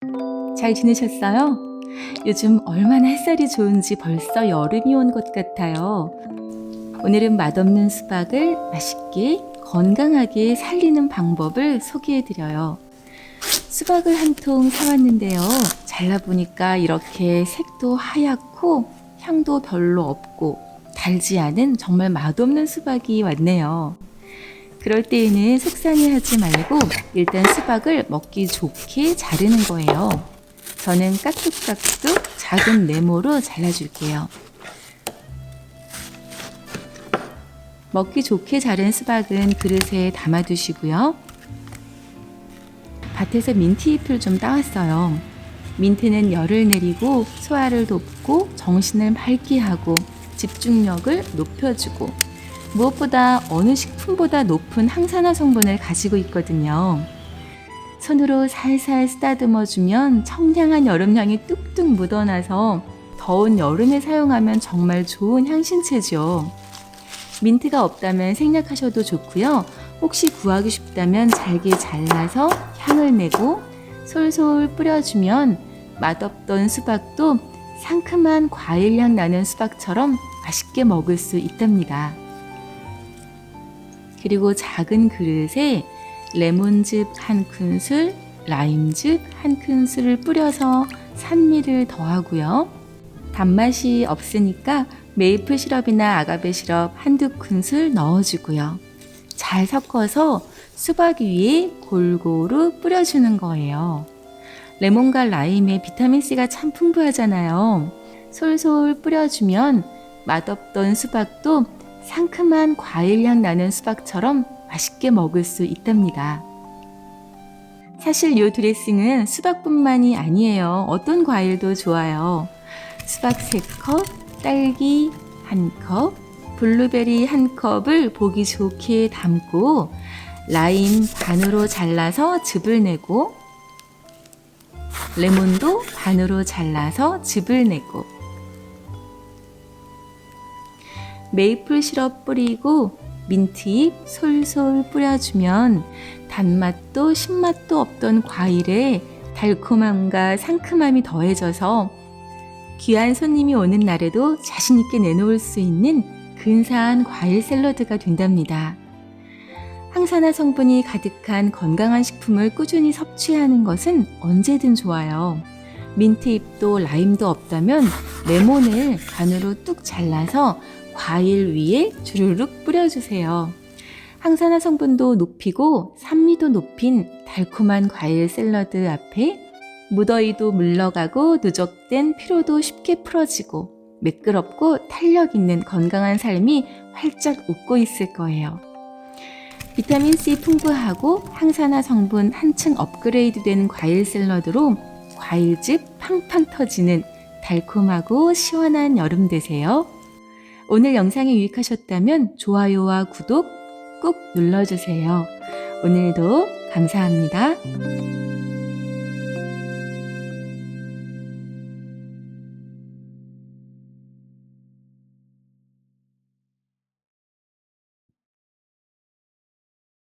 잘 지내셨어요? 요즘 얼마나 햇살이 좋은지 벌써 여름이 온 것 같아요. 오늘은 맛없는 수박을 맛있게 건강하게 살리는 방법을 소개해드려요. 수박을 한 통 사왔는데요. 잘라보니까 이렇게 색도 하얗고 향도 별로 없고 달지 않은 정말 맛없는 수박이 왔네요. 그럴 때에는 속상해하지 말고 일단 수박을 먹기 좋게 자르는 거예요. 저는 깍둑깍둑 작은 네모로 잘라줄게요. 먹기 좋게 자른 수박은 그릇에 담아두시고요. 밭에서 민트잎을 좀 따왔어요. 민트는 열을 내리고 소화를 돕고 정신을 맑게 하고 집중력을 높여주고 무엇보다 어느 식품보다 높은 항산화 성분을 가지고 있거든요. 손으로 살살 쓰다듬어주면 청량한 여름향이 뚝뚝 묻어나서 더운 여름에 사용하면 정말 좋은 향신채죠. 민트가 없다면 생략하셔도 좋고요. 혹시 구하기 쉽다면 잘게 잘라서 향을 내고 솔솔 뿌려주면 맛없던 수박도 상큼한 과일향 나는 수박처럼 맛있게 먹을 수 있답니다. 그리고 작은 그릇에 레몬즙 한 큰술, 라임즙 한 큰술을 뿌려서 산미를 더하고요. 단맛이 없으니까 메이플 시럽이나 아가베 시럽 한두 큰술 넣어주고요. 잘 섞어서 수박 위에 골고루 뿌려주는 거예요. 레몬과 라임의 비타민C가 참 풍부하잖아요. 솔솔 뿌려주면 맛없던 수박도 상큼한 과일향 나는 수박처럼 맛있게 먹을 수 있답니다. 사실 이 드레싱은 수박뿐만이 아니에요. 어떤 과일도 좋아요. 수박 3컵, 딸기 1컵, 블루베리 1컵을 보기 좋게 담고 라임 반으로 잘라서 즙을 내고 레몬도 반으로 잘라서 즙을 내고 메이플 시럽 뿌리고 민트잎 솔솔 뿌려주면 단맛도 신맛도 없던 과일에 달콤함과 상큼함이 더해져서 귀한 손님이 오는 날에도 자신있게 내놓을 수 있는 근사한 과일 샐러드가 된답니다. 항산화 성분이 가득한 건강한 식품을 꾸준히 섭취하는 것은 언제든 좋아요. 민트잎도 라임도 없다면 레몬을 반으로 뚝 잘라서 과일 위에 주르륵 뿌려주세요. 항산화 성분도 높이고 산미도 높인 달콤한 과일 샐러드 앞에 무더위도 물러가고 누적된 피로도 쉽게 풀어지고 매끄럽고 탄력 있는 건강한 삶이 활짝 웃고 있을 거예요. 비타민C 풍부하고 항산화 성분 한층 업그레이드 된 과일 샐러드로 과일즙 팡팡 터지는 달콤하고 시원한 여름 되세요. 오늘 영상이 유익하셨다면 좋아요와 구독 꾹 눌러주세요. 오늘도 감사합니다.